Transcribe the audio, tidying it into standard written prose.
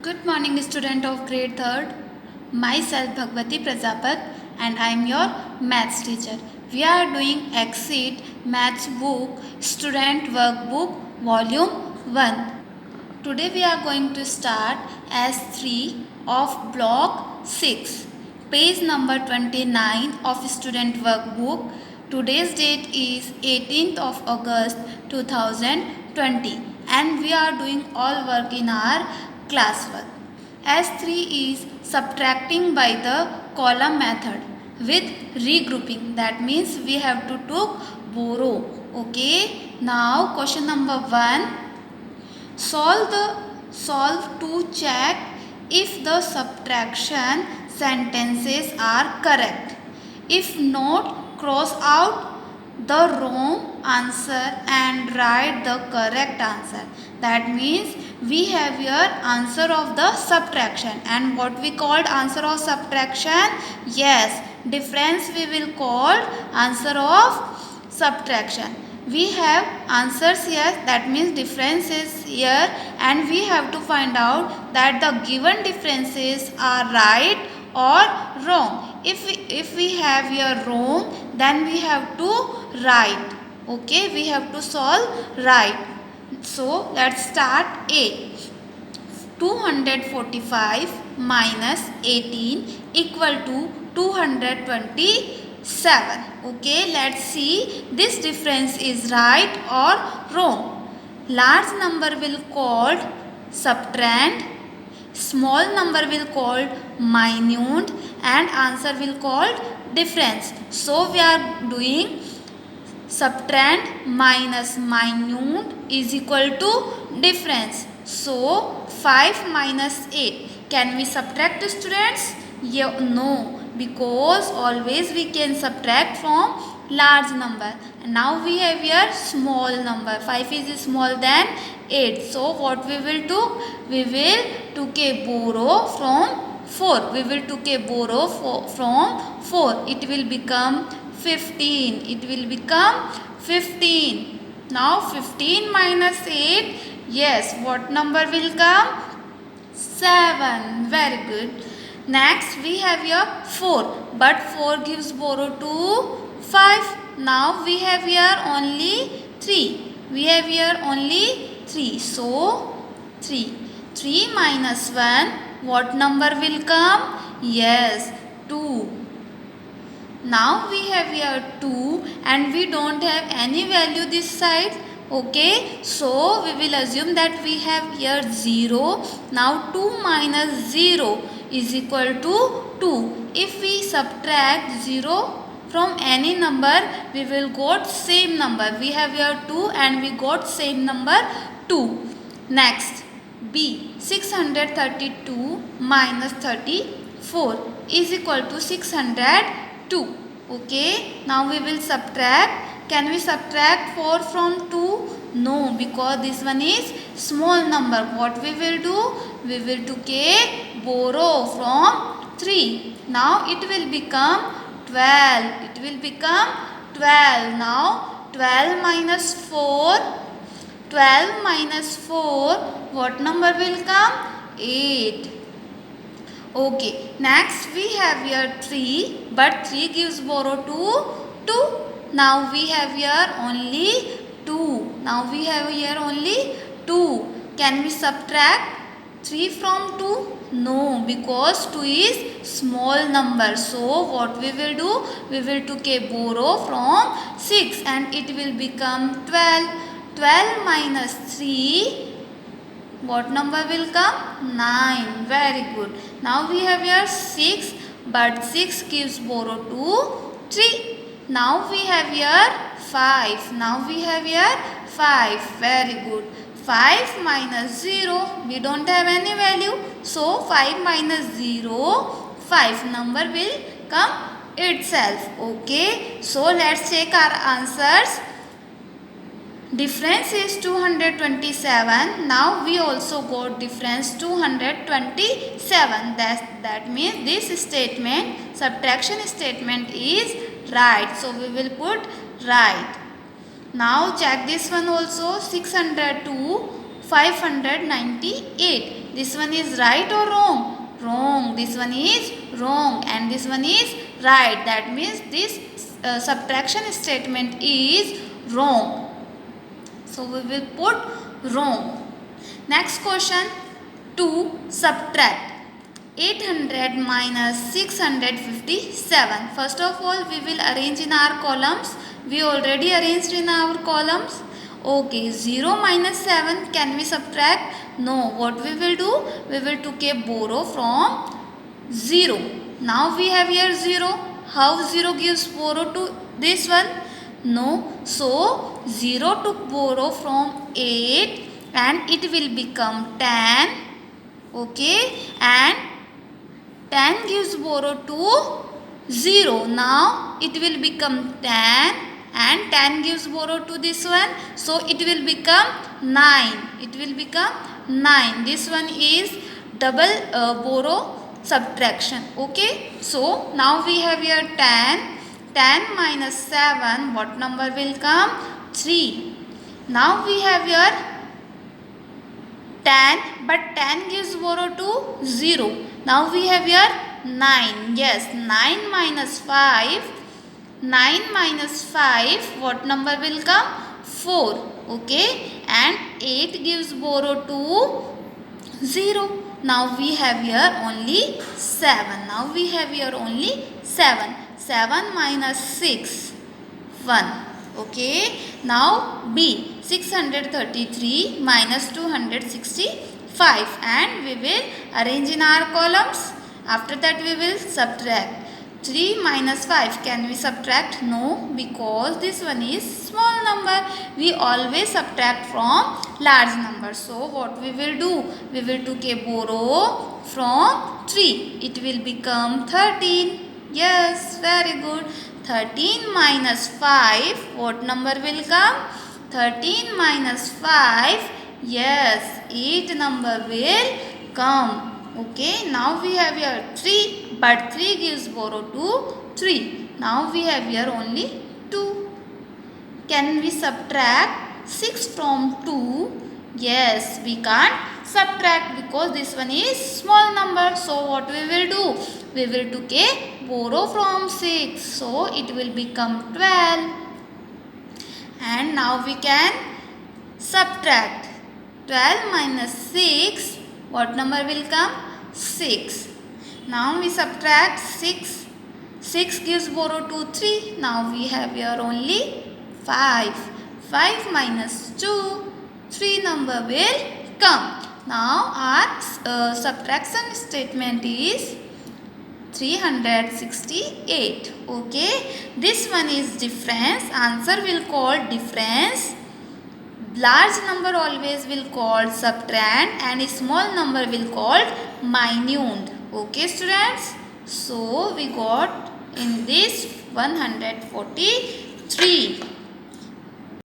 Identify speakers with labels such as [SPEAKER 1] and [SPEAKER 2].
[SPEAKER 1] Good morning, student of grade 3rd. Myself Bhagwati Prajapat and I am your maths teacher. We are doing Exit Maths Book Student Workbook Volume 1. Today we are going to start S3 of Block 6, page number 29 of Student Workbook. Today's date is 18th of August 2020 and we are doing all work in our classwork. S3 is subtracting by the column method with regrouping. That means we have to borrow. Okay. Now question number 1. Solve to check if the subtraction sentences are correct. If not, cross out the wrong answer and write the correct answer. That means we have here answer of the subtraction, and what we called answer of subtraction? Yes, difference we will call answer of subtraction. We have answers here, that means difference is here, and we have to find out that the given differences are right or wrong. If we have here wrong, then we have to write. Okay, we have to solve right. So let's start A. 245 minus 18 equal to 227. Okay, let's see this difference is right or wrong. Large number will called subtrahend, small number will called minute, and answer will called difference. So we are doing subtrahend minus minute is equal to difference. So 5 minus 8. Can we subtract, students? Yeah, no, because always we can subtract from large number. And now we have here small number. 5 is smaller than 8. So what we will do? We will take a borrow from 4. We will take a borrow from 4. It will become 15. It will become 15. Now 15 minus 8. Yes, what number will come? 7. Very good. Next we have here 4. But 4 gives borrow to 5. Now we have here only 3. We have here only 3. So 3. 3 minus 1. What number will come? Yes, 2. Now we have here 2 and we don't have any value this side. Okay, so we will assume that we have here 0. Now 2 minus 0 is equal to 2. If we subtract 0 from any number, we will got same number. We have here 2 and we got same number 2. Next, B. 632 minus 34 is equal to 602. Okay, now we will subtract. Can we subtract 4 from 2? No, because this one is small number. What we will do? We will take a borrow from 3. Now it will become 12. It will become 12. Now 12 minus 4. 12 minus 4. What number will come? 8. Okay, next we have here 3, but 3 gives borrow to 2. Now we have here only 2. Now we have here only 2. Can we subtract 3 from 2? No, because 2 is small number. So what we will do? We will take a borrow from 6 and it will become 12. 12 minus 3. What number will come? 9. Very good. Now we have here 6, but 6 gives borrow to 3. Now we have here 5. Now we have here 5. Very good. 5 minus 0. We don't have any value. So 5 minus 0, 5 number will come itself. Okay. So let's check our answers. Difference is 227. Now we also got difference 227. That means this statement, subtraction statement is right. So we will put right. Now check this one also. 602 598. This one is right or wrong? Wrong. This one is wrong and this one is right. That means this subtraction statement is wrong. So we will put wrong. Next question, to subtract 800 minus 657. First of all, we will arrange in our columns. We already arranged in our columns. Okay, 0 minus 7, can we subtract? No. What we will do? We will take a borrow from 0. Now we have here 0. How 0 gives borrow to this one? No. So 0 took borrow from 8 and it will become 10. Okay, and 10 gives borrow to 0. Now it will become 10 and 10 gives borrow to this one. So it will become 9. It will become 9. This one is double borrow subtraction. Okay. So now we have here 10. 10 minus 7. What number will come? 3. Now we have here 10. But 10 gives borrow to 0. Now we have here 9. Yes. 9 minus 5. 9 minus 5, what number will come? 4. Okay. And 8 gives borrow to 0. Now we have here only 7. Now we have here only 7. 7 minus 6, 1. Okay. Now B, 633 minus 265. And we will arrange in our columns. After that we will subtract. 3 minus 5, can we subtract? No, because this one is small number. We always subtract from large number. So what we will do? We will take a borrow from 3. It will become 13. Yes, very good. 13 minus 5, what number will come? 13 minus 5, yes, 8 number will come. Okay, now we have here 3, but 3 gives borrow to 3. Now we have here only 2. Can we subtract 6 from 2? Yes, we can't subtract because this one is small number. So what we will do? We will take a borrow from 6. So it will become 12. And now we can subtract 12 minus 6. What number will come? 6. Now we subtract 6. 6 gives borrow to 3. Now we have here only 5. 5 minus 2. 3 number will come. Now our subtraction statement is 368. Okay. This one is difference. Answer will call difference. Large number always will called subtrahend and small number will called minute. Okay students. So we got in this 143.